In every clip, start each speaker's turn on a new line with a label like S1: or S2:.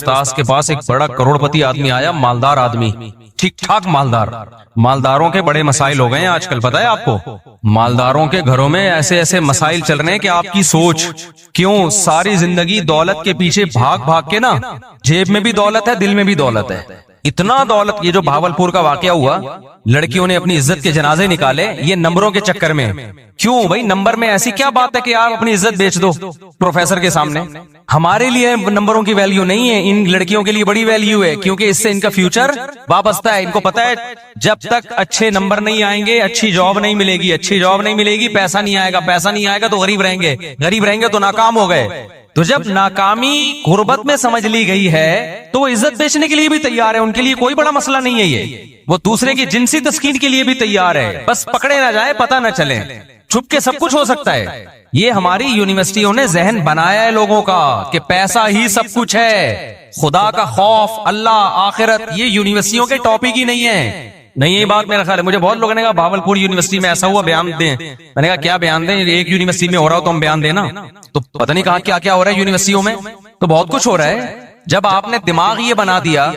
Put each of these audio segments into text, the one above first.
S1: استاذ کے پاس ایک بڑا کروڑپتی آدمی آیا، مالدار آدمی، ٹھیک ٹھاک مالدار۔ مالداروں کے بڑے مسائل ہو گئے ہیں آج کل، پتہ ہے آپ کو؟ مالداروں کے گھروں میں ایسے ایسے مسائل چل رہے ہیں کہ آپ کی سوچ کیوں ساری زندگی دولت کے پیچھے بھاگ بھاگ کے نا، جیب میں بھی دولت ہے، دل میں بھی دولت ہے، اتنا دولت۔ یہ جو بھاولپور کا واقعہ ہوا، لڑکیوں نے اپنی عزت کے جنازے نکالے یہ نمبروں کے چکر میں۔ کیوں بھائی؟ نمبر میں ایسی کیا بات ہے کہ آپ اپنی عزت بیچ دو پروفیسر کے سامنے؟ ہمارے لیے نمبروں کی ویلیو نہیں ہے، ان لڑکیوں کے لیے بڑی ویلیو ہے، کیونکہ اس سے ان کا فیوچر وابستہ ہے۔ ان کو پتا ہے جب تک اچھے نمبر نہیں آئیں گے اچھی جاب نہیں ملے گی، اچھی جاب نہیں ملے گی پیسہ نہیں آئے گا، پیسہ نہیں آئے گا تو غریب رہیں گے، غریب رہیں گے تو ناکام ہو گئے۔ تو جب ناکامی غربت میں سمجھ لی گئی ہے تو وہ عزت بیچنے کے لیے بھی تیار ہے، ان کے لیے کوئی بڑا مسئلہ نہیں ہے یہ۔ وہ دوسرے کی جنسی تسکین کے لیے بھی تیار ہے، بس پکڑے نہ جائے، پتہ نہ چلے، چھپ کے سب کچھ ہو سکتا ہے۔ یہ ہماری یونیورسٹیوں نے ذہن بنایا ہے لوگوں کا کہ پیسہ ہی سب کچھ ہے، خدا کا خوف، اللہ، آخرت یہ یونیورسٹیوں کے ٹاپک ہی نہیں ہے۔ نہیں یہ بات میرا خیال ہے، مجھے بہت لوگوں نے کہا بھاولپور یونیورسٹی میں ایسا ہوا بیان دیں، میں نے کہا کیا بیان دیں؟ ایک یونیورسٹی میں ہو رہا ہو تو ہم بیان دیں نا، تو پتہ نہیں کہا کیا کیا ہو رہا ہے یونیورسٹیوں میں، تو بہت کچھ ہو رہا ہے۔ جب آپ نے دماغ یہ بنا دیا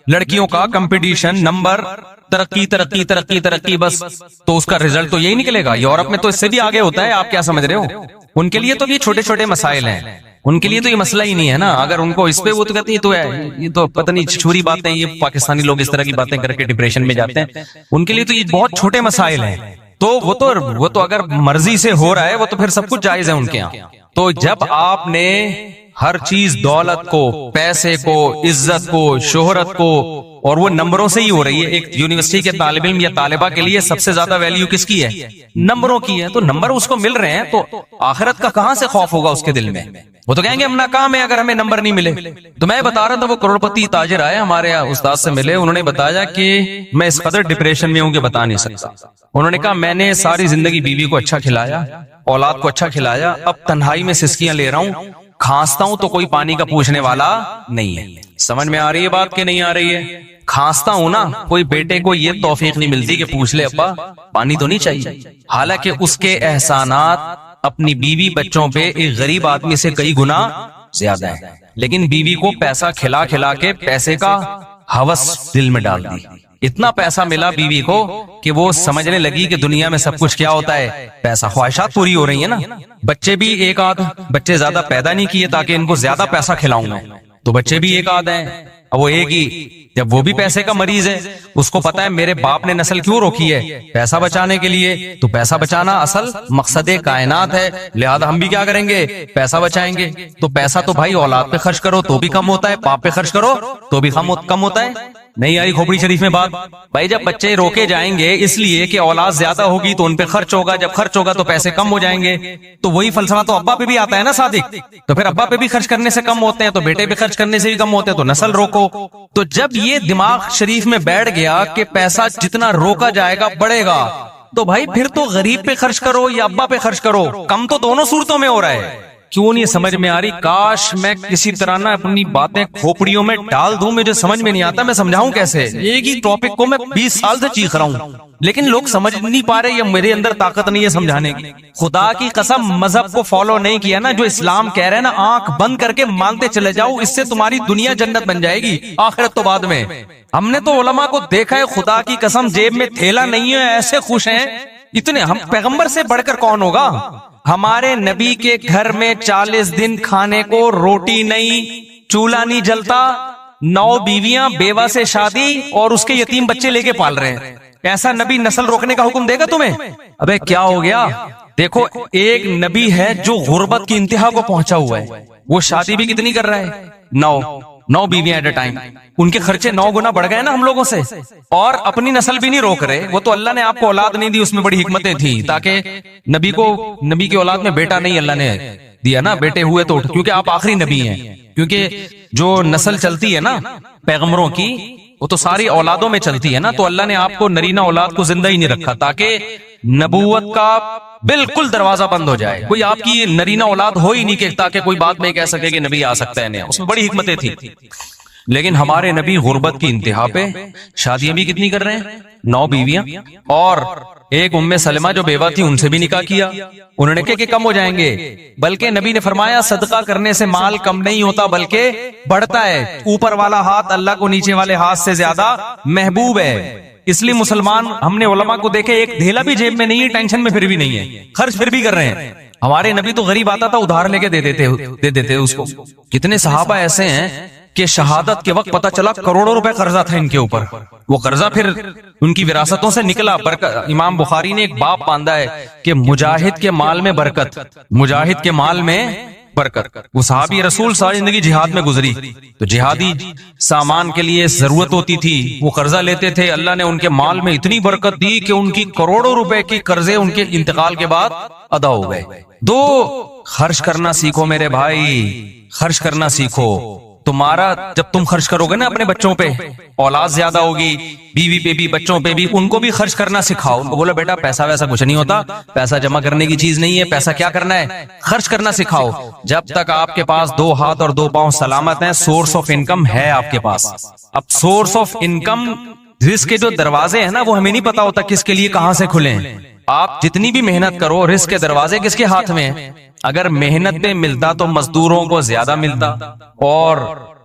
S1: لڑکیوں کا کمپٹیشن، نمبر، ترقی ترقی ترقی ترقی، بس تو اس کا رزلٹ تو یہی نکلے گا۔ یورپ میں تو اس سے بھی آگے ہوتا ہے، آپ کیا سمجھ رہے ہو؟ ان کے لیے تو یہ چھوٹے چھوٹے مسائل ہیں، ان کے لیے تو یہ مسئلہ ہی نہیں ہے نا۔ اگر ان کو اس پہ وہ تو کہتے ہیں تو ہے، یہ تو پتہ نہیں چھوری باتیں، یہ پاکستانی لوگ اس طرح کی باتیں کر کے ڈپریشن میں جاتے ہیں، ان کے لیے تو یہ بہت چھوٹے مسائل ہیں۔ تو وہ تو اگر مرضی سے ہو رہا ہے وہ تو پھر سب کچھ جائز ہے ان کے یہاں۔ تو جب آپ نے ہر چیز، دولت کو، پیسے کو، عزت کو، شہرت کو، اور وہ نمبروں سے ہی ہو رہی ہے۔ ایک یونیورسٹی کے طالب علم یا طالبہ کے لیے سب سے زیادہ ویلیو کس کی ہے؟ نمبروں کی ہے۔ تو نمبر اس کو مل رہے ہیں تو آخرت کا کہاں سے خوف ہوگا اس کے دل میں؟ وہ تو کہیں گے ہم ناکام ہیں اگر ہمیں نمبر نہیں ملے۔ تو میں بتا رہا تھا وہ کروڑپتی تاجر آئے ہمارے استاد سے ملے، انہوں نے بتایا کہ میں اس قدر ڈپریشن میں ہوں کہ بتا نہیں سکتا۔ انہوں نے کہا میں نے ساری زندگی بیوی کو اچھا کھلایا، اولاد کو اچھا کھلایا، اب تنہائی میں سسکیاں لے رہا ہوں، کھانستا ہوں تو کوئی پانی کا پوچھنے والا نہیں ہے۔ سمجھ میں آ رہی ہے بات کہ نہیں آ رہی ہے؟ کھانستا ہوں نا، کوئی بیٹے کو یہ توفیق نہیں ملتی کہ پوچھ لے ابا پانی تو نہیں چاہیے، حالانکہ اس کے احسانات اپنی بیوی بچوں پہ ایک غریب آدمی سے کئی گنا زیادہ ہے۔ لیکن بیوی کو پیسہ کھلا کھلا کے پیسے کا ہوس دل میں ڈال دی، اتنا پیسہ ملا بیوی کو کہ وہ سمجھنے لگی کہ دنیا میں سب کچھ کیا ہوتا ہے پیسہ۔ خواہشات پوری ہو رہی ہیں نا، بچے بھی ایک آدھ، بچے زیادہ پیدا نہیں کیے تاکہ ان کو زیادہ پیسہ کھلاؤں میں، تو بچے بھی ایک آدھ ہیں، اب وہ ایک ہی، جب وہ بھی پیسے کا مریض ہے، اس کو پتا ہے میرے باپ نے نسل کیوں روکی ہے؟ پیسہ بچانے کے لیے۔ تو پیسہ بچانا اصل مقصد کائنات ہے، لہذا ہم بھی کیا کریں گے؟ پیسہ بچائیں گے۔ تو پیسہ تو بھائی اولاد پہ خرچ کرو تو بھی کم ہوتا ہے، باپ پہ خرچ کرو تو بھی کم ہوتا ہے۔ نہیں آئی کھوپڑی شریف میں بات؟ بھائی جب بچے روکے جائیں گے اس لیے کہ اولاد زیادہ ہوگی تو ان پہ خرچ ہوگا، جب خرچ ہوگا تو پیسے کم ہو جائیں گے، تو وہی فلسفہ تو ابا پہ بھی آتا ہے نا صادق، تو پھر ابا پہ بھی خرچ کرنے سے کم ہوتے ہیں تو بیٹے پہ خرچ کرنے سے بھی کم ہوتے ہیں، تو نسل روکو۔ تو جب یہ دماغ شریف میں بیٹھ گیا کہ پیسہ جتنا روکا جائے گا بڑھے گا، تو بھائی پھر تو غریب پہ خرچ کرو یا ابا پہ خرچ کرو، کم تو دونوں صورتوں میں ہو رہا ہے۔ کیوں نہیں سمجھ میں آ رہی؟ کاش میں کسی طرح نہ اپنی باتیں کھوپڑیوں میں ڈال دوں، مجھے سمجھ میں نہیں آتا میں سمجھاؤں کیسے؟ ایک ہی ٹاپک کو میں 20 سال سے چیخ رہا ہوں لیکن لوگ سمجھ نہیں پا رہے، یا میرے اندر طاقت نہیں ہے سمجھانے کی۔ خدا کی قسم مذہب کو فالو نہیں کیا نا، جو اسلام کہہ رہے ہیں نا آنکھ بند کر کے مانتے چلے جاؤ، اس سے تمہاری دنیا جنت بن جائے گی، آخرت تو بعد میں۔ ہم نے تو علماء کو دیکھا ہے خدا کی قسم جیب میں تھیلا نہیں ہے، ایسے خوش ہیں اتنے۔ ہم پیغمبر سے بڑھ کر کون ہوگا؟ ہمارے نبی کے گھر میں 40 دن کھانے کو روٹی نہیں، چولہا نہیں جلتا، 9 بیویاں، بیوہ سے شادی، اور اس کے یتیم بچے لے کے پال رہے ہیں۔ ایسا نبی نسل روکنے کا حکم دے گا تمہیں؟ ابے کیا ہو گیا؟ دیکھو ایک نبی ہے جو غربت کی انتہا کو پہنچا ہوا ہے، وہ شادی بھی کتنی کر رہا ہے؟ 9 بیویاں ایٹ اے ٹائم، ان کے خرچے 9 گنا بڑھ گئے نا ہم لوگوں سے، اور اپنی نسل بھی نہیں روک رہے۔ وہ تو اللہ نے آپ کو اولاد نہیں دی، اس میں بڑی حکمتیں تھیں، تاکہ نبی کی اولاد میں بیٹا نہیں اللہ نے دیا نا، بیٹے ہوئے تو کیونکہ آپ آخری نبی ہیں، کیونکہ جو نسل چلتی ہے نا پیغمبروں کی وہ تو ساری اولادوں میں چلتی ہے نا، تو اللہ نے آپ کو نرینہ اولاد کو زندہ ہی نہیں رکھا تاکہ نبوت کا بالکل دروازہ بند ہو جائے، کوئی آپ کی نرینہ اولاد ہو ہی نہیں کہ تاکہ کوئی بات میں کہہ سکے کہ نبی آ سکتا ہے، نہیں، اس میں بڑی حکمتیں تھیں۔ لیکن ہمارے نبی غربت کی انتہا پہ شادیاں بھی کتنی کر رہے ہیں؟ 9 بیویاں، اور ایک ام سلمہ جو بیوہ تھی ان سے بھی نکاح کیا. انہوں نے کہا کہ کم ہو جائیں گے, بلکہ نبی نے فرمایا صدقہ کرنے سے مال کم نہیں ہوتا بلکہ بڑھتا ہے. اوپر والا ہاتھ اللہ کو نیچے والے ہاتھ سے زیادہ محبوب ہے. اس لیے مسلمان ہم نے علماء کو دیکھے ایک دھیلا بھی جیب میں نہیں ہے, ٹینشن میں پھر بھی نہیں ہے, خرچ پھر بھی کر رہے ہیں. ہمارے نبی تو غریب آتا تھا ادھار لے کے دے دیتے اس کو. کتنے صحابہ ایسے ہیں کہ شہادت کے وقت پتا چلا کروڑوں روپے قرضہ تھا ان کے اوپر, وہ قرضہ پھر ان کی وراثتوں سے نکلا. امام بخاری نے ایک باب باندھا ہے کہ مجاہد کے مال میں برکت, مجاہد کے مال میں برکت. وہ صحابی رسول ساری زندگی جہاد میں گزری, تو جہادی سامان کے لیے ضرورت ہوتی تھی, وہ قرضہ لیتے تھے. اللہ نے ان کے مال میں اتنی برکت دی کہ ان کی کروڑوں روپے کی قرضے ان کے انتقال کے بعد ادا ہو گئے. تو خرچ کرنا سیکھو میرے بھائی, خرچ کرنا سیکھو. تمہارا جب تم خرچ کرو گے نا اپنے بچوں پہ, اولاد زیادہ ہوگی, بیوی پہ بھی بچوں پہ بھی, ان کو بھی خرچ کرنا سکھاؤ. ان کو بولو بیٹا پیسہ ویسا کچھ نہیں ہوتا, پیسہ جمع کرنے کی چیز نہیں ہے, پیسہ کیا کرنا ہے, خرچ کرنا سکھاؤ. جب تک آپ کے پاس 2 ہاتھ اور 2 پاؤں سلامت ہیں, سورس آف انکم ہے آپ کے پاس. اب سورس آف انکم, رزق کے جو دروازے ہیں نا وہ ہمیں نہیں پتا ہوتا کس کے لیے کہاں سے کھلے ہیں. آپ جتنی بھی محنت کرو, رزق کے دروازے کس کے ہاتھ میں ہیں. اگر محنت پہ ملتا تو مزدوروں کو زیادہ ملتا, اور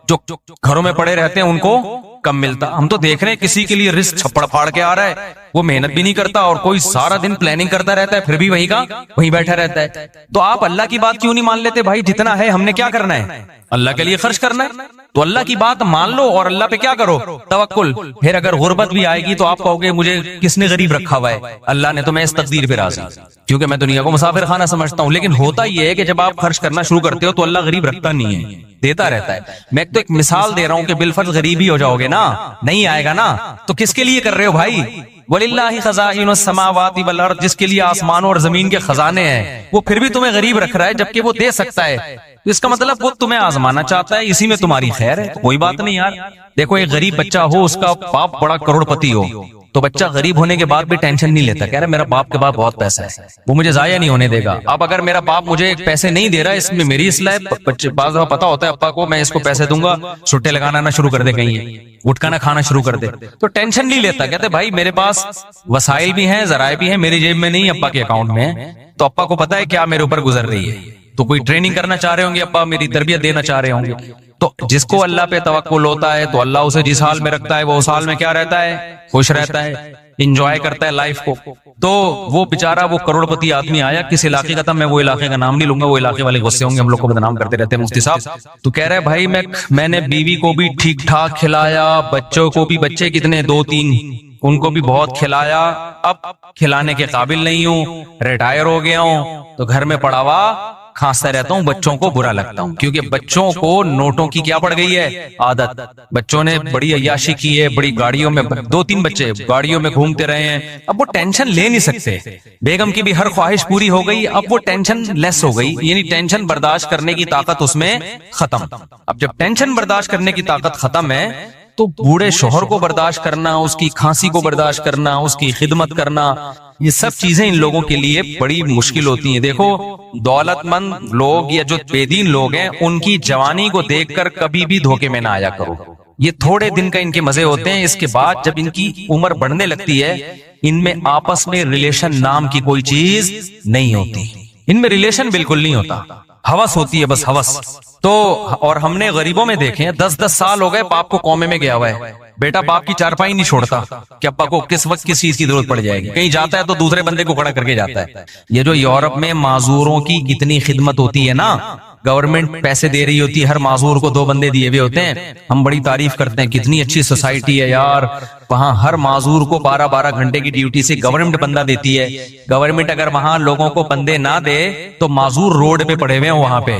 S1: جو گھروں میں پڑے رہتے ہیں ان کو کم ملتا. ہم تو دیکھ رہے ہیں کسی کے لیے رزق چھپڑ پھاڑ کے آ رہا ہے, وہ محنت بھی نہیں کرتا, اور کوئی سارا دن پلاننگ کرتا رہتا ہے, پھر بھی وہیں بیٹھا رہتا ہے. تو آپ اللہ کی بات کیوں نہیں مان لیتے بھائی؟ جتنا ہے ہم نے کیا کرنا ہے, اللہ کے لیے خرچ کرنا ہے. تو اللہ کی بات مان لو اور اللہ پہ کیا کرو, توکل. پھر اگر غربت بھی آئے گی تو آپ کہو گے مجھے کس نے غریب رکھا ہوا ہے, اللہ نے. تو میں اس تقدیر پہ راضی, کیونکہ میں دنیا کو مسافر خانہ سمجھتا ہوں. لیکن ہوتا یہ ہے کہ جب آپ خرچ کرنا شروع کرتے ہو تو اللہ غریب رکھتا نہیں ہے, دیتا رہتا ہے. میں تو ایک مثال دے رہا ہوں کہ بالفرض غریب ہی ہو جاؤ گے نا, نہیں آئے گا نا, تو کس کے لیے کر رہے ہو بھائی؟ وَلِلَّهِ خَزَائِنُ السَّمَاوَاتِ وَالْأَرْضِ, جس کے لیے آسمانوں اور زمین کے خزانے ہیں, وہ پھر بھی تمہیں غریب رکھ رہا ہے جبکہ وہ دے سکتا ہے. اس کا مطلب وہ تمہیں آزمانا چاہتا ہے, اسی میں تمہاری خیر ہے. کوئی بات نہیں یار. دیکھو ایک غریب بچہ ہو, اس کا باپ بڑا کروڑ پتی ہو, تو بچہ غریب ہونے کے بعد بھی ٹینشن نہیں لیتا, کہہ رہا میرا باپ کے بعد بہت پیسہ ہے, وہ مجھے ضائع نہیں ہونے دے گا. اب اگر میرا باپ مجھے پیسے نہیں دے رہا, اس میں میری اصلاح ہے. بچے بعض دفعہ پتا ہوتا ہے ابا کو میں اس کو پیسے دوں گا, چھٹے لگانا نہ شروع کر دے, کہیں گٹکا نہ کھانا شروع کر دے, تو ٹینشن نہیں لیتا. کہتے بھائی میرے پاس وسائل بھی ہیں, ذرائع بھی ہیں, میری جیب میں نہیں, ابا کے اکاؤنٹ میں ہے. تو ابا کو پتا ہے کیا میرے اوپر گزر رہی ہے. تو کوئی ٹریننگ کرنا چاہ رہے ہوں گے ابا, میری تربیت دینا چاہ رہے ہوں گے. تو جس کو اللہ پہ توکل ہوتا ہے تو اللہ اسے جس حال میں رکھتا ہے وہ اس حال میں کیا رہتا ہے, خوش رہتا ہے, انجوائے کرتا ہے لائف کو. تو وہ بیچارہ وہ کروڑ پتی آدمی آیا, کس علاقے کا تھا, میں وہ علاقے کا نام نہیں لوں گا, وہ علاقے والے غصے ہوں گے, ہم لوگ کو بدنام کرتے رہتے ہیں مفتی صاحب. تو کہہ رہے بھائی میں نے بیوی کو بھی ٹھیک ٹھاک کھلایا, بچوں کو بھی, بچے کتنے 2-3, ان کو بھی بہت کھلایا, اب کھلانے کے قابل نہیں ہوں, ریٹائر ہو گیا ہوں, تو گھر میں پڑا ہوا کھانستا رہتا ہوں, بچوں کو برا لگتا ہوں, کیونکہ بچوں کو نوٹوں کی کیا پڑ گئی ہے عادت. بچوں نے بڑی عیاشی کی ہے, بڑی گاڑیوں میں, 2-3 بچے گاڑیوں میں گھومتے رہے ہیں, اب وہ ٹینشن لے نہیں سکتے. بیگم کی بھی ہر خواہش پوری ہو گئی, اب وہ ٹینشن لیس ہو گئی, یعنی ٹینشن برداشت کرنے کی طاقت اس میں ختم. اب جب ٹینشن برداشت کرنے کی طاقت ختم ہے تو بوڑھے شوہر کو برداشت کرنا, اس کی کھانسی کو برداشت کرنا, اس کی خدمت کرنا, یہ سب چیزیں ان لوگوں کے لیے بڑی مشکل ہوتی ہیں. دیکھو دولت مند لوگ یا جو بے دین لوگ ہیں, ان کی جوانی کو دیکھ کر کبھی بھی دھوکے میں نہ آیا کرو. یہ تھوڑے دن کا ان کے مزے ہوتے ہیں, اس کے بعد جب ان کی عمر بڑھنے لگتی ہے, ان میں آپس میں ریلیشن نام کی کوئی چیز نہیں ہوتی, ان میں ریلیشن بالکل نہیں ہوتا, ہوس ہوتی ہے بس ہوس. تو اور ہم نے غریبوں میں دیکھے 10-10 سال ہو گئے باپ کو قومے میں گیا ہوا ہے, بیٹا باپ کی چارپائی نہیں چھوڑتا کہ ابا کو کس وقت کس چیز کی ضرورت پڑ جائے گی, کہیں جاتا ہے تو دوسرے بندے کو کھڑا کر کے جاتا ہے. یہ جو یورپ میں معذوروں کی کتنی خدمت ہوتی ہے نا, گورنمنٹ پیسے دے رہی ہوتی ہے, ہر معذور کو 2 بندے دیے ہوئے ہوتے ہیں, ہم بڑی تعریف کرتے ہیں, کتنی اچھی سوسائٹی ہے یار. وہاں ہر معذور کو 12-12 گھنٹے کی ڈیوٹی سے گورنمنٹ بندہ دیتی ہے. گورنمنٹ اگر وہاں لوگوں کو بندے نہ دے تو معذور روڈ پہ پڑے ہوئے ہیں وہاں پہ.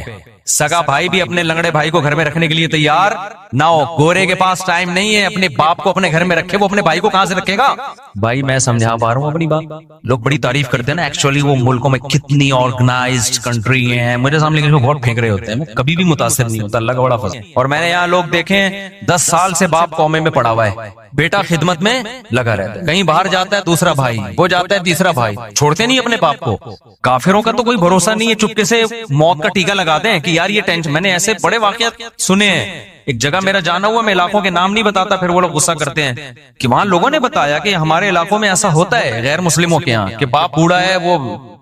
S1: سگا بھائی بھی اپنے لنگڑے بھائی کو گھر میں رکھنے کے لیے تیار نہ ہو, گورے کے پاس ٹائم نہیں ہے اپنے باپ کو اپنے گھر میں رکھے, وہ اپنے بھائی کو کہاں سے رکھے گا. بھائی میں سمجھا پا رہا ہوں اپنی بات, لوگ بڑی تعریف کرتے ہیں نا, ایکچولی وہ ملکوں میں کتنی آرگنائزڈ کنٹری ہیں, مجھے سامنے کسی کو بہت پھینک رہے ہوتے ہیں, میں کبھی بھی متاثر نہیں ہوتا, اللہ کا بڑا فضل. اور میں نے یہاں لوگ دیکھے 10 سال سے باپ قومے میں پڑا ہوا ہے, بیٹا خدمت میں لگا رہتا ہے, کہیں باہر جاتا ہے دوسرا بھائی, وہ جاتا ہے تیسرا بھائی, چھوڑتے نہیں اپنے باپ کو. کافروں کا تو کوئی بھروسہ نہیں ہے, چپکے سے موت کا ٹیکا لگاتے ہیں کہ کہ یار یہ ٹینشن, میں نے ایسے بڑے واقعات سنے ہیں. ایک جگہ میرا جانا ہوا, میں علاقوں کے نام نہیں بتاتا, پھر وہ لوگ غصہ کرتے ہیں کہ وہاں لوگوں نے بتایا کہ ہمارے علاقوں میں ایسا ہوتا ہے غیر مسلموں کے یہاں کہ باپ بوڑھا ہے, وہ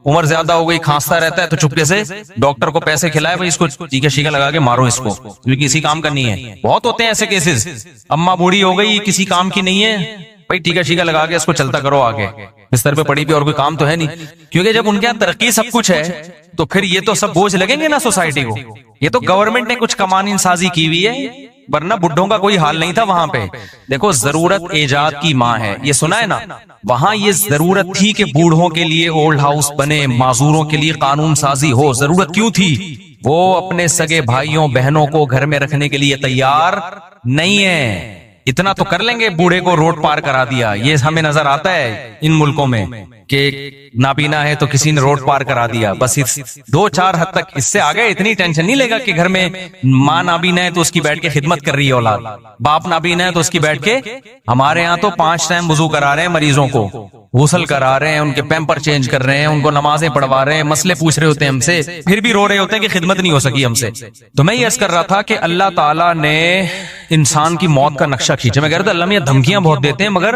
S1: عمر زیادہ ہو گئی, کھانستا رہتا ہے, تو چپکے سے ڈاکٹر کو پیسے کھلائے, بھائی اس کو ٹیکا شیکا لگا کے مارو اس کو, کیونکہ کسی کام کا نہیں ہے. بہت ہوتے ہیں ایسے کیسز, اماں بوڑھی ہو گئی, کسی کام کی نہیں ہے, بھائی ٹیکا شیکا لگا کے اس کو چلتا کرو آگے, بستر پہ پڑی پہ, اور کوئی کام تو ہے نہیں. کیونکہ جب ان کے یہاں ترقی سب کچھ ہے تو پھر یہ تو سب بوجھ لگیں گے نا سوسائٹی کو. یہ تو گورنمنٹ نے کچھ کمانین سازی کی ہوئی ہے, ورنہ بڈھوں کا کوئی حال نہیں تھا وہاں پہ. دیکھو ضرورت ایجاد کی ماں ہے, یہ سنا ہے نا, وہاں یہ ضرورت تھی کہ بوڑھوں کے لیے اولڈ ہاؤس بنے, معذوروں کے لیے قانون سازی ہو. ضرورت کیوں تھی؟ وہ اپنے سگے بھائیوں بہنوں کو گھر میں رکھنے کے لیے تیار نہیں ہے. اتنا تو کر لیں گے, بوڑھے کو روڈ پار کرا دیا, یہ ہمیں نظر آتا ہے ان ملکوں میں کہ نابینا ہے تو کسی نے روڈ پار کرا دیا, بس 2-4 حد تک. اس سے آگے اتنی ٹینشن نہیں لے گا کہ گھر میں ماں نابینا ہے تو اس کی بیٹھ کے خدمت کر رہی ہے اولاد, باپ نابینا ہے تو اس کی بیٹھ کے. ہمارے ہاں تو 5 ٹائم وضو کرا رہے ہیں مریضوں کو, غسل کرا رہے ہیں, ان کے پیمپر چینج کر رہے ہیں, ان کو نمازیں پڑھوا رہے ہیں, مسئلے پوچھ رہے ہوتے ہیں ہم سے, پھر بھی رو رہے ہوتے ہیں کہ خدمت نہیں ہو سکی ہم سے. تو میں یہ عرض کر رہا تھا کہ اللہ تعالیٰ نے انسان کی موت کا نقشہ کھینچا. میں کہہ رہا تھا اللہ میں دھمکیاں بہت دیتے ہیں مگر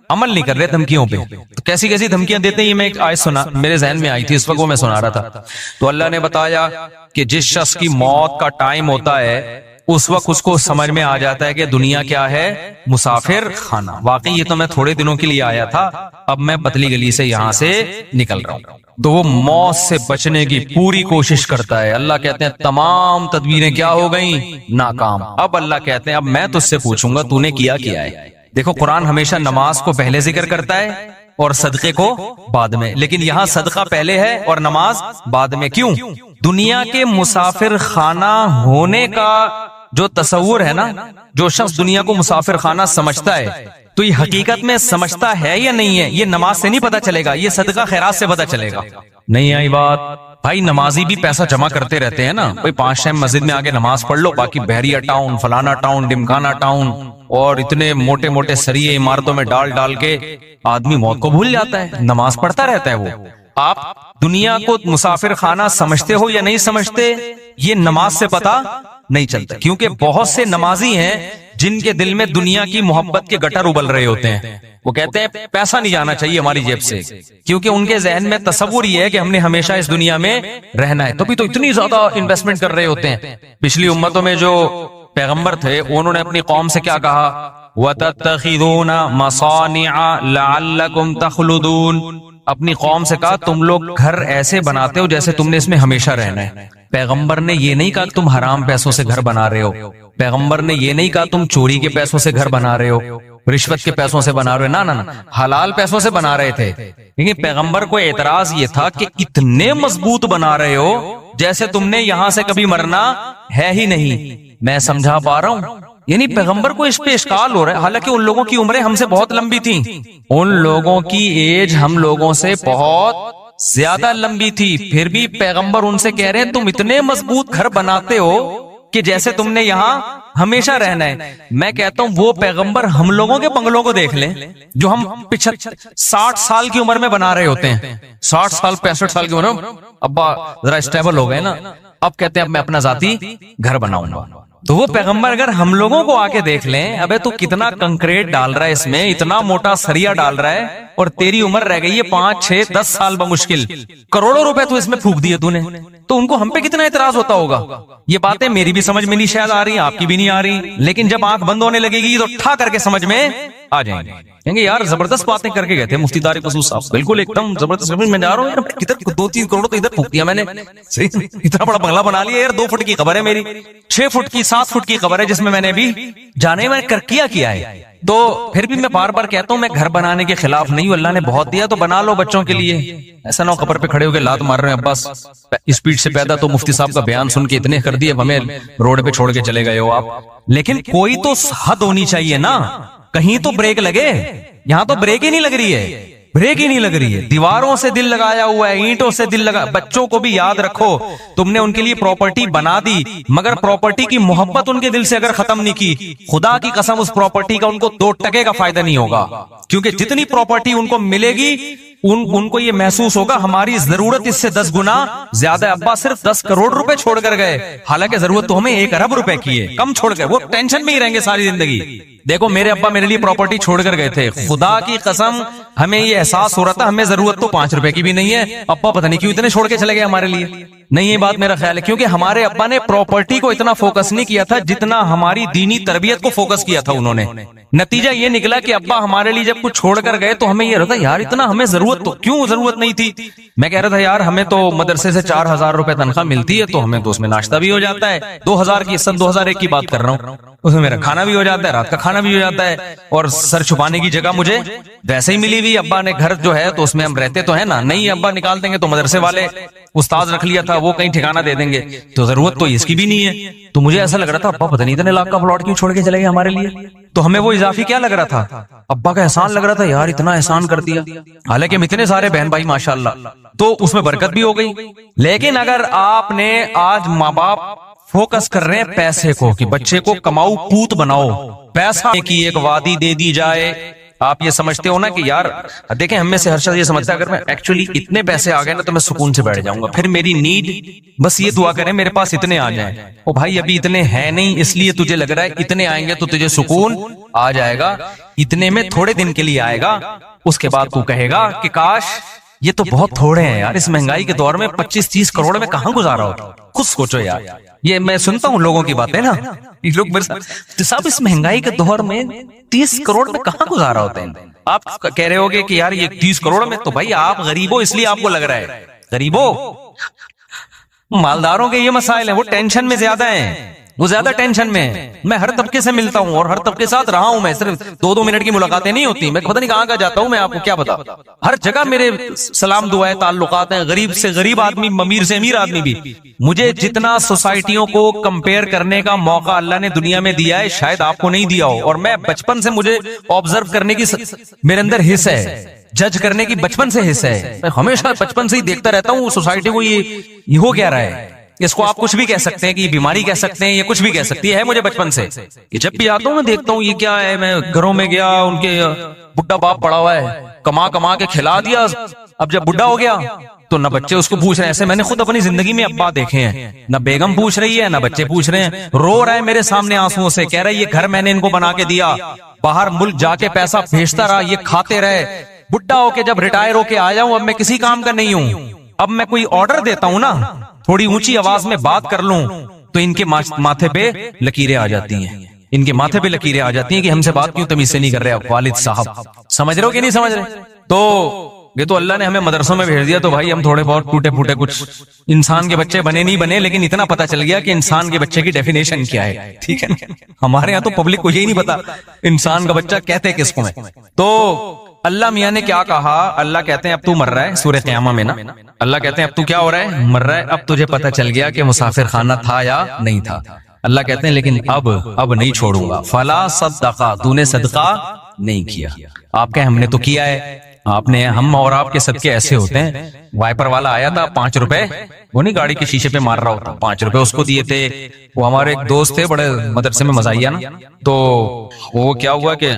S1: عمل نہیں کر رہے دھمکیوں پہ. تو کیسی کیسی دھمکیاں دیتے ہیں, یہ میں ایک آیت سنا, میرے ذہن میں آئی تھی اس وقت, وہ میں سنا رہا تھا. تو اللہ نے بتایا کہ جس شخص کی موت کا ٹائم ہوتا ہے اس وقت اس کو سمجھ میں آ جاتا ہے کہ دنیا کیا ہے, مسافر خانہ. واقعی یہ تو میں تھوڑے دنوں کے لیے آیا تھا, اب میں پتلی گلی سے یہاں سے نکل رہا ہوں. تو وہ موت سے بچنے کی پوری کوشش کرتا ہے. اللہ کہتے ہیں تمام تدبیریں کیا ہو گئیں, ناکام. اب اللہ کہتے ہیں اب میں تجھ سے پوچھوں گا تو نے کیا ہے. دیکھو قرآن ہمیشہ نماز کو پہلے ذکر کرتا ہے اور صدقے کو بعد میں, لیکن یہاں صدقہ پہلے ہے اور نماز بعد میں. کیوں؟ دنیا کے مسافر خانہ ہونے کا جو تصور ہے نا, جو شخص دنیا کو مسافر خانہ سمجھتا ہے تو یہ حقیقت میں سمجھتا ہے یا نہیں ہے, یہ نماز سے نہیں پتا چلے گا, یہ صدقہ خیرات سے پتا چلے گا. نہیں آئی بات؟ بھائی نمازی بھی پیسہ جمع کرتے رہتے ہیں نا, بھائی 5 ٹائم مسجد میں آگے نماز پڑھ لو, باقی بحریہ ٹاؤن, فلانا ٹاؤن, ڈمکانا ٹاؤن, اور اتنے موٹے موٹے سریے عمارتوں میں ڈال کے آدمی موت کو بھول جاتا ہے, نماز پڑھتا رہتا ہے وہ. آپ دنیا کو مسافر خانہ سمجھتے ہو یا نہیں سمجھتے, یہ نماز سے پتا نہیں چلتا. کیونکہ بہت سے نمازی ہیں جن کے دل میں دنیا کی محبت کے گٹر ابل رہے ہوتے ہیں. وہ کہتے ہیں پیسہ نہیں جانا چاہیے ہماری جیب سے, کیونکہ ان کے ذہن میں تصور یہ ہے کہ ہم نے ہمیشہ اس دنیا میں رہنا ہے. تو بھی تو اتنی زیادہ انویسٹمنٹ کر رہے ہوتے ہیں. پچھلی امتوں میں جو پیغمبر تھے انہوں نے اپنی قوم سے کیا کہا, وَتَتَّخِذُونَ مَصَانِعَ لَعَلَّكُمْ تَخْلُدُونَ. اپنی قوم سے کہا تم لوگ گھر ایسے بناتے ہو جیسے تم نے اس میں ہمیشہ رہنا ہے. پیغمبر نے یہ نہیں کہا کہ تم حرام پیسوں سے گھر بنا رہے ہو, پیغمبر نے یہ نہیں کہا تم چوری کے پیسوں سے گھر بنا رہے ہو, رشوت کے پیسوں سے بنا رہے ہو, نہ حلال پیسوں سے بنا رہے تھے. لیکن پیغمبر کو اعتراض یہ تھا کہ اتنے مضبوط بنا رہے ہو جیسے تم نے یہاں سے کبھی مرنا ہے ہی نہیں. میں سمجھا پا رہا ہوں, یعنی پیغمبر کو اس پہ اشکال ہو رہا ہے, حالانکہ ان لوگوں کی عمریں ہم سے بہت لمبی تھیں, ان لوگوں کی ایج ہم لوگوں سے بہت زیادہ لمبی تھی, پھر بھی پیغمبر ان سے کہہ رہے ہیں تم اتنے مضبوط گھر بناتے ہو کہ جیسے تم نے یہاں ہمیشہ رہنا ہے. میں کہتا ہوں وہ پیغمبر ہم لوگوں کے بنگلوں کو دیکھ لیں جو ہم 60 سال کی عمر میں بنا رہے ہوتے ہیں, 60 سال 65 سال کی عمر میں ابا ذرا اسٹیبل ہو گئے نا, اب کہتے ہیں اب میں اپنا ذاتی گھر بناؤں گا. تو وہ پیغمبر اگر ہم لوگوں کو آ کے دیکھ لیں, ابے تو کتنا کنکریٹ ڈال رہا ہے اس میں, اتنا موٹا سریا ڈال رہا ہے, اور تیری عمر رہ گئی ہے 5 6 10 سال بمشکل, کروڑوں روپے تو اس میں پھونک دیے تو نے, تو ان کو ہم پہ کتنا اعتراض ہوتا ہوگا. یہ باتیں میری بھی سمجھ میں نہیں شاید آ رہی, آپ کی بھی نہیں آ رہی, لیکن جب آنکھ بند ہونے لگے گی تو ٹھا کر کے سمجھ میں آ جائیں گے. کہیں گے یار زبردست باتیں کر کے گئے تھے مفتی طارق مسعود صاحب, بالکل ایک دم زبردست. میں جا رہا ہوں یار, کدھر 2-3 کروڑ تو ادھر پھونک دیا میں نے, اتنا بڑا بنگلہ بنا لیا یار. 2 فٹ کی قبر ہے میری, 6 فٹ کی 7 فٹ کی قبر ہے جس میں میں نے بھی جانے میں کیا ہے. تو پھر بھی میں بار بار کہتا ہوں میں گھر بنانے کے خلاف نہیں ہوں, اللہ نے بہت دیا تو بنا لو بچوں کے لیے. ایسا نہ ہو قبر پہ کھڑے ہو کے لات مار رہے ہیں عباس اسپیڈ سے پیدا, تو مفتی صاحب کا بیان سن کے اتنے کر دیے ہمیں روڈ پہ چھوڑ کے چلے گئے ہو آپ. لیکن کوئی تو حد ہونی چاہیے نا, کہیں تو بریک لگے. یہاں تو بریک ہی نہیں لگ رہی ہے, بریک ہی نہیں لگ رہی ہے. دیواروں سے دل لگایا ہوا ہے, اینٹوں سے دل لگا. بچوں کو بھی یاد رکھو تم نے ان کے لیے پراپرٹی بنا دی, مگر پراپرٹی کی محبت ان کے دل سے اگر ختم نہیں کی, خدا کی قسم اس پراپرٹی کا ان کو 2 ٹکے کا فائدہ نہیں ہوگا. کیونکہ جتنی پراپرٹی ان کو ملے گی ان کو یہ محسوس ہوگا ہماری ضرورت اس سے 10 گنا زیادہ. ابا صرف 10 کروڑ روپے چھوڑ کر گئے, حالانکہ ضرورت تو ہمیں 1 ارب روپے کی ہے. کم چھوڑ گئے, وہ ٹینشن میں ہی رہیں گے ساری زندگی. دیکھو میرے ابا میرے لیے پراپرٹی چھوڑ کر گئے تھے, خدا کی قسم ہمیں یہ احساس ہو رہا تھا ہمیں ضرورت تو 5 روپے کی بھی نہیں ہے, ابا پتہ نہیں کیوں اتنے چھوڑ کے چلے گئے ہمارے لیے. نہیں یہ بات میرا خیال ہے, کیونکہ ہمارے ابا نے پراپرٹی کو اتنا فوکس نہیں کیا تھا جتنا ہماری دینی تربیت کو فوکس کیا تھا انہوں نے. نتیجہ یہ نکلا کہ ابا ہمارے لیے جب کچھ چھوڑ کر گئے تو ہمیں یہ رہتا یار اتنا ہمیں ضرورت تو کیوں ضرورت نہیں تھی. میں کہہ رہا تھا یار ہمیں تو مدرسے سے 4000 روپے تنخواہ ملتی ہے, تو ہمیں تو اس میں ناشتہ بھی ہو جاتا ہے. 2000 کی سن 2001 کی بات کر رہا ہوں, اس میں میرا کھانا بھی ہو جاتا ہے, رات کا کھانا بھی ہو جاتا ہے, اور سر چھپانے کی جگہ مجھے ویسے ہی ملی ہوئی. ابا نے گھر جو ہے تو اس میں ہم رہتے تو ہے نا, نہیں ابا نکال دیں گے تو مدرسے والے استاد رکھ لیا تھا, وہ کہیں ٹھکانہ دے دیں گے, تو ضرورت تو اس کی بھی نہیں ہے. تو مجھے ایسا لگ رہا تھا ابا پتہ نہیں اتنے لاکھ کا پلاٹ کیوں چھوڑ کے چلے گئے ہمارے لیے. تو ہمیں وہ اضافی کیا لگ رہا تھا, ابا کا احسان لگ رہا تھا, یار اتنا احسان کر دیا. حالانکہ ہم اتنے سارے بہن بھائی ماشاءاللہ, تو اس میں برکت بھی ہو گئی. لیکن اگر آپ نے آج ماں باپ فوکس کر رہے ہیں پیسے کو کہ بچے کو کماؤ پوت بناؤ, پیسہ کی ایک وادی دے دی جائے, آپ یہ سمجھتے ہو نا کہ یار دیکھیں ہم میں سے ہر شخص یہ سمجھتا ہے اگر میں ایکچولی اتنے پیسے آ گئے نا تو میں سکون سے بیٹھ جاؤں گا, پھر میری نیڈ بس یہ دعا کریں میرے پاس اتنے آ جائیں. او بھائی ابھی اتنے ہیں نہیں, اس لیے تجھے لگ رہا ہے اتنے آئیں گے تو تجھے سکون آ جائے گا. اتنے میں تھوڑے دن کے لیے آئے گا, اس کے بعد تو کہے گا کہ کاش یہ تو بہت تھوڑے ہیں یار, اس مہنگائی کے دور میں 25-30 کروڑ میں کہاں گزارا ہوتا. خود سوچو یار, یہ میں سنتا ہوں لوگوں کی باتیں نا, لوگ صاحب اس مہنگائی کے دور میں 30 کروڑ میں کہاں گزارا ہوتا ہے. آپ کہہ رہے ہوگے کہ یار یہ 30 کروڑ میں, تو بھائی آپ غریب ہو اس لیے آپ کو لگ رہا ہے. غریب ہو, مالداروں کے یہ مسائل ہیں, وہ ٹینشن میں زیادہ ہیں, وہ زیادہ ٹینشن میں. میں ہر طبقے سے ملتا ہوں اور ہر طبقے کے ساتھ رہا ہوں, میں صرف 2-2 منٹ کی ملاقاتیں نہیں ہوتی, میں پتہ نہیں کہاں کا جاتا ہوں, میں آپ کو کیا بتا, ہر جگہ میرے سلام دعائیں تعلقات ہیں, غریب سے غریب آدمی, امیر سے امیر آدمی بھی. مجھے جتنا سوسائٹیوں کو کمپیئر کرنے کا موقع اللہ نے دنیا میں دیا ہے شاید آپ کو نہیں دیا ہو, اور میں بچپن سے مجھے آبزرو کرنے کی میرے اندر حص ہے, جج کرنے کی بچپن سے حص ہے. میں ہمیشہ بچپن سے ہی دیکھتا رہتا ہوں سوسائٹی کو یہ ہو کیا رہا ہے. اس کو آپ کچھ بھی کہہ سکتے ہیں کہ یہ بیماری کہہ سکتے ہیں, یہ کچھ بھی کہہ سکتی ہے. مجھے بچپن سے کہ جب بھی آتا ہوں میں دیکھتا ہوں یہ کیا ہے. میں گھروں میں گیا, ان کے بڈھا باپ پڑا ہوا ہے, کما کے کھلا دیا, اب جب بڈھا ہو گیا تو نہ بچے اس کو پوچھ رہے ہیں. ایسے میں نے خود اپنی زندگی میں ابا دیکھے ہیں, نہ بیگم پوچھ رہی ہے نہ بچے پوچھ رہے ہیں. رو رہا ہے میرے سامنے آنسوؤں سے, کہہ رہا ہے یہ گھر میں نے ان کو بنا کے دیا, باہر ملک جا کے پیسہ بھیجتا رہا, یہ کھاتے رہے, بڈھا ہو کے جب ریٹائر ہو کے آیا ہوں اب میں کسی کام کا نہیں ہوں. اب میں کوئی آرڈر دیتا ہوں نا, تھوڑی اونچی آواز میں بات کر لوں تو ان کے ماتھے پہ لکیریں آ جاتی ہیں, ان کے ماتھے پہ لکیریں آ جاتی ہیں کہ ہم سے بات کیوں تمیز سے نہیں کر رہے والد صاحب. سمجھ رہے ہو کہ نہیں سمجھ رہے. تو یہ تو اللہ نے ہمیں مدرسوں میں بھیج دیا, تو بھائی ہم تھوڑے بہت ٹوٹے پھوٹے کچھ انسان کے بچے بنے نہیں بنے, لیکن اتنا پتا چل گیا کہ انسان کے بچے کی ڈیفینیشن کیا ہے. ٹھیک ہے, ہمارے یہاں تو پبلک کو یہی نہیں پتا انسان کا بچہ کہتے کس کو ہے. تو اللہ میاں نے کیا کہا, اللہ کہتے ہیں اب تو مر رہا ہے, سورہ قیامہ میں نا اللہ کہتے ہیں اب تو کیا ہو رہا ہے, مر رہا ہے. اب تجھے پتا چل گیا کہ مسافر خانہ تھا یا نہیں تھا. اللہ کہتے ہیں لیکن اب نہیں چھوڑوں گا. فلا صدقہ, تو نے صدقہ نہیں کیا. آپ کہ ہم نے تو کیا ہے, آپ نے, ہم اور آپ کے صدقے ایسے ہوتے ہیں. وائپر والا آیا تھا 5 روپے, وہ نہیں گاڑی کے شیشے پہ مار رہا ہوتا, 5 روپے اس کو دیے تھے. وہ ہمارے ایک دوست تھے, بڑے مدرسے میں مزاحیہ نا, تو وہ کیا ہوا کہ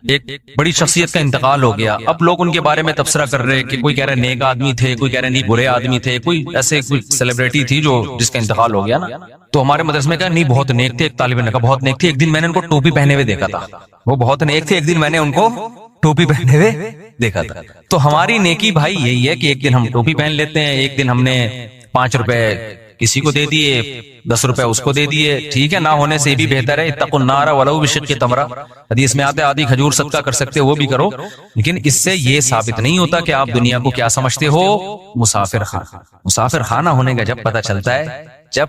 S1: ایک بڑی شخصیت کا انتقال ہو گیا. اب لوگ ان کے بارے میں تبصرہ کر رہے کہ کوئی کہہ رہے نیک آدمی تھے, کوئی کہہ رہے نہیں برے آدمی تھے, کوئی ایسے کوئی سیلیبریٹی تھی جو جس کا انتقال ہو گیا نا. تو ہمارے مدرسے میں کہا نہیں بہت نیک تھے, ایک طالب علم کا بہت نیک تھے. ایک دن میں نے ان کو ٹوپی پہنے ہوئے دیکھا تھا, وہ بہت نیک تھے, ایک دن میں نے ان کو ٹوپی پہنے ہوئے دیکھا تھا. تو ہماری نیکی بھائی یہی ہے کہ ایک دن ہم ٹوپی پہن لیتے ہیں, ایک دن ہم نے 5 روپے کسی کو دے دیے, 10 روپے اس کو دے دیے. ٹھیک ہے, نہ ہونے سے بھی بہتر ہے. اتقوا النار ولو بشق تمرہ, حدیث میں آتے آدھی کھجور صدقہ کر سکتے وہ بھی کرو. لیکن اس سے یہ ثابت نہیں ہوتا کہ آپ دنیا کو کیا سمجھتے ہو, مسافر خانہ. مسافر خانہ ہونے کا جب پتہ چلتا ہے, جب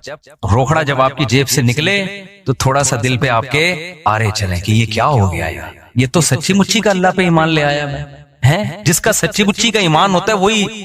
S1: روکڑا جب آپ کی جیب سے نکلے تو تھوڑا سا دل پہ آپ کے آرے چلیں کہ یہ کیا ہو گیا یار, یہ تو سچی مچی کا اللہ پہ ایمان لے آیا میں ہے. جس کا سچی مچی کا ایمان ہوتا ہے وہی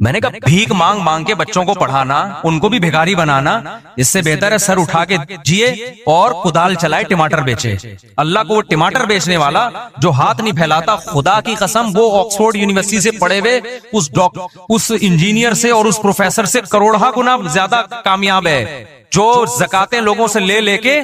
S1: میں نے کہا بھیک مانگ مانگ کے بچوں کو پڑھانا، ان کو بھی بھکاری بنانا، اس سے بہتر ہے سر اٹھا کے جیے اور کدال چلائے ٹماٹر بیچے۔ اللہ کو وہ ٹماٹر بیچنے والا جو ہاتھ نہیں پھیلاتا، خدا کی قسم وہ آکسفورڈ یونیورسٹی سے پڑھے ہوئے اس انجینئر سے اور اس پروفیسر سے کروڑہ گنا زیادہ کامیاب ہے، جو زکاتیں لوگوں سے لے لے کے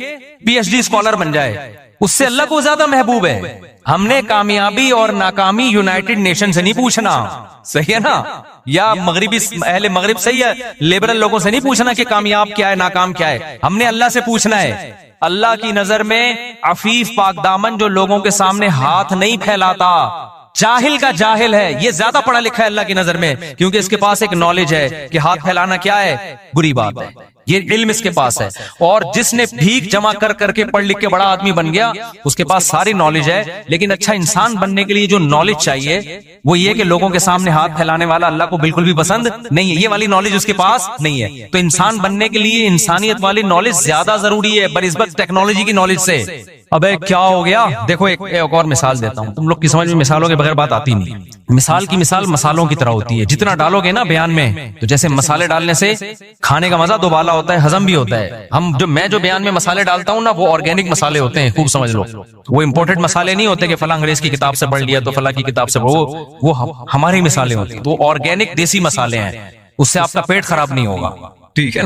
S1: پی ایچ ڈی اسکالر بن جائے، اس سے اللہ کو زیادہ محبوب ہے۔ ہم نے کامیابی اور ناکامی یونائٹڈ نیشن سے نہیں پوچھنا، صحیح ہے نا، یا مغربی اہل مغرب سے یا لیبرل لوگوں سے نہیں پوچھنا کہ کامیاب کیا ہے ناکام کیا ہے، ہم نے اللہ سے پوچھنا ہے۔ اللہ کی نظر میں عفیف پاک دامن جو لوگوں کے سامنے ہاتھ نہیں پھیلاتا، جاہل کا جاہل ہے، یہ زیادہ پڑھا لکھا ہے اللہ کی نظر میں، کیونکہ اس کے پاس ایک نالج ہے کہ ہاتھ پھیلانا کیا ہے، بری بات ہے، یہ علم اس کے پاس ہے۔ اور جس نے بھیک جمع کر کر کے پڑھ لکھ کے بڑا آدمی بن گیا، اس کے پاس ساری نالج ہے، لیکن اچھا انسان بننے کے لیے جو نالج چاہیے وہ یہ کہ لوگوں کے سامنے ہاتھ پھیلانے والا اللہ کو بالکل بھی پسند نہیں ہے، یہ والی نالج اس کے پاس نہیں ہے۔ تو انسان بننے کے لیے انسانیت والی نالج زیادہ ضروری ہے بنسبت ٹیکنالوجی کی نالج سے۔ ابے کیا ہو گیا، دیکھو ایک اور مثال دیتا ہوں، تم لوگ کی سمجھ میں مثالوں کے بغیر بات آتی نہیں۔ مثال کی مثال مسالوں کی طرح ہوتی ہے، جتنا ڈالو گے نا بیان میں، تو جیسے مسالے ڈالنے سے کھانے کا مزہ دوبالا ہوتا ہے، ہضم بھی ہوتا ہے۔ میں جو بیان میں مسالے ڈالتا ہوں نا، وہ آرگینک مسالے ہوتے ہیں، خوب سمجھ لو، وہ امپورٹڈ مسالے نہیں ہوتے کہ فلاں انگریز کی کتاب سے پڑھ لیا تو فلاں کی کتاب سے، وہ ہماری مثالیں ہوتی ہیں، تو آرگینک دیسی مسالے ہیں، اس سے آپ کا پیٹ خراب نہیں ہوگا، ٹھیک ہے۔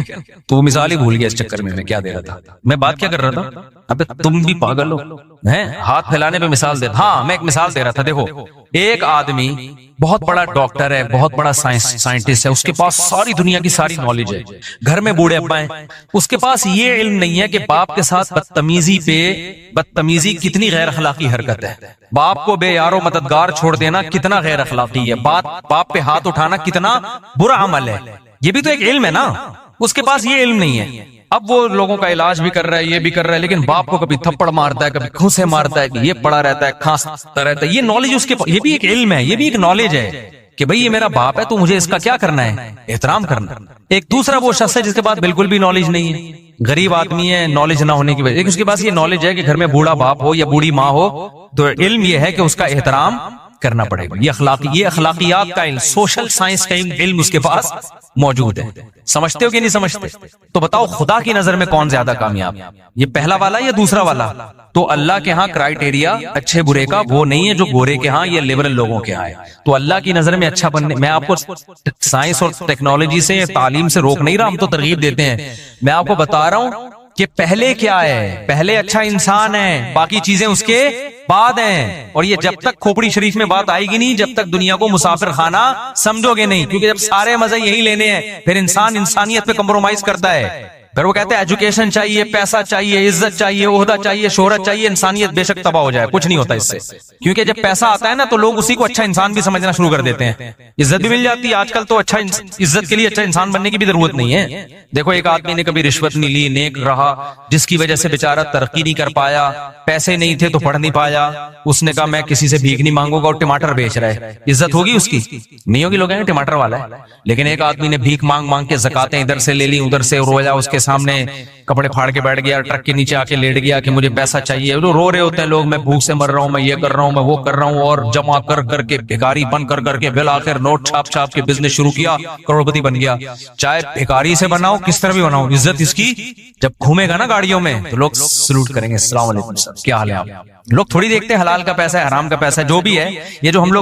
S1: تو مثال ہی بھول گیا اس چکر میں کیا دے رہا تھا، میں بات کیا کر رہا تھا؟ ابے تم بھی پاگل ہو ہیں، ہاتھ پھیلانے پہ مثال دے۔ ہاں میں ایک مثال دے رہا تھا، دیکھو ایک آدمی بہت بڑا ڈاکٹر ہے، بہت بڑا سائنٹسٹ ہے، اس کے پاس ساری دنیا کی ساری نالج ہے، گھر میں بوڑھے ابا ہیں، اس کے پاس یہ علم نہیں ہے کہ باپ کے ساتھ بدتمیزی کتنی غیر اخلاقی حرکت ہے، باپ کو بے یار و مددگار چھوڑ دینا کتنا غیر اخلاقی ہے، باپ پہ ہاتھ اٹھانا کتنا برا عمل ہے، یہ بھی تو ایک علم ہے نا، اس کے پاس یہ علم نہیں ہے۔ اب وہ لوگوں کا علاج بھی کر رہا ہے، یہ بھی کر رہا ہے، لیکن باپ کو کبھی تھپڑ مارتا ہے، کبھی گھوسے مارتا ہے، کہ یہ پڑا رہتا ہے، کھانستا رہتا ہے، یہ نالج اس کے پاس، یہ بھی ایک علم ہے، یہ بھی ایک نالج ہے کہ بھئی یہ میرا باپ ہے تو مجھے اس کا کیا کرنا ہے، احترام کرنا۔ ایک دوسرا وہ شخص ہے جس کے پاس بالکل بھی نالج نہیں ہے، غریب آدمی ہے، نالج نہ ہونے کی وجہ، لیکن اس کے پاس یہ نالج ہے کہ گھر میں بوڑھا باپ ہو یا بوڑھی ماں ہو تو علم یہ ہے کہ اس کا احترام کرنا پڑے گا، یہ اخلاقیات کا علم، سوشل سائنس کا علم اس کے پاس موجود ہے۔ سمجھتے ہو کہ نہیں سمجھتے؟ تو بتاؤ خدا کی نظر میں کون زیادہ کامیاب، یہ پہلا والا یا دوسرا والا؟ تو اللہ کے ہاں کرائیٹیریا اچھے برے کا وہ نہیں ہے جو گورے کے ہاں یا لبرل لوگوں کے ہاں ہے۔ تو اللہ کی نظر میں اچھا بننے، میں آپ کو سائنس اور ٹیکنالوجی سے تعلیم سے روک نہیں رہا، ہم تو ترغیب دیتے ہیں، میں آپ کو بتا رہا ہوں کہ پہلے کیا ہے، پہلے اچھا انسان ہے، باقی چیزیں اس کے بعد ہیں۔ اور یہ جب تک کھوپڑی شریف میں بات آئے گی نہیں، جب تک دنیا کو مسافر خانہ سمجھو گے نہیں، کیونکہ جب سارے مزے یہی لینے ہیں پھر انسان انسانیت پہ کمپرومائز کرتا ہے، پھر وہ کہتے ہیں ایجوکیشن چاہیے، پیسہ چاہیے، عزت چاہیے، عہدہ چاہیے، شہرت چاہیے، انسانیت بے شک تباہ ہو جائے، کچھ نہیں ہوتا اس سے، کیونکہ جب پیسہ آتا ہے نا تو لوگ اسی کو اچھا انسان بھی سمجھنا شروع کر دیتے ہیں، عزت بھی مل جاتی ہے آج کل، تو اچھا عزت کے لیے اچھا انسان بننے کی بھی ضرورت نہیں ہے۔ دیکھو ایک آدمی نے کبھی رشوت نہیں لی، نیک رہا، جس کی وجہ سے بیچارہ ترقی نہیں کر پایا، پیسے نہیں تھے تو پڑھ نہیں پایا، اس نے کہا میں کسی سے بھیک نہیں مانگوں گا اور ٹماٹر بیچ رہا ہے، عزت ہوگی اس کی؟ نہیں ہوگی، لوگ کہیں گے ٹماٹر والا ہے۔ لیکن ایک آدمی نے بھیک مانگ مانگ کے زکاتیں ادھر سے لے لی ادھر سے، رویا اس کے سامنے کپڑے پھاڑ کے بیٹھ گیا، ٹرک کے نیچے آ کے لیٹ گیا کہ مجھے پیسہ چاہیے، رو رہے ہوتے ہیں لوگ، میں بھوک سے مر رہا ہوں، میں یہ کر رہا ہوں، میں وہ کر رہا ہوں، اور جمع کر کر کے بھیکاری بن کر کر کے بالآخر نوٹ چھاپ چھاپ کے بزنس شروع کیا، کروڑپتی بن گیا۔ چاہے بھیکاری سے بناؤ کس طرح بھی بناؤ، عزت اس کی جب گھومے گا نا گاڑیوں میں تو لوگ سلوٹ کریں گے، السلام علیکم سر، کیا حال ہے آپ؟ لوگ تھوڑی دیکھتے ہیں حلال کا پیسہ ہے حرام کا پیسہ ہے، جو بھی ہے، یہ جو ہم لوگ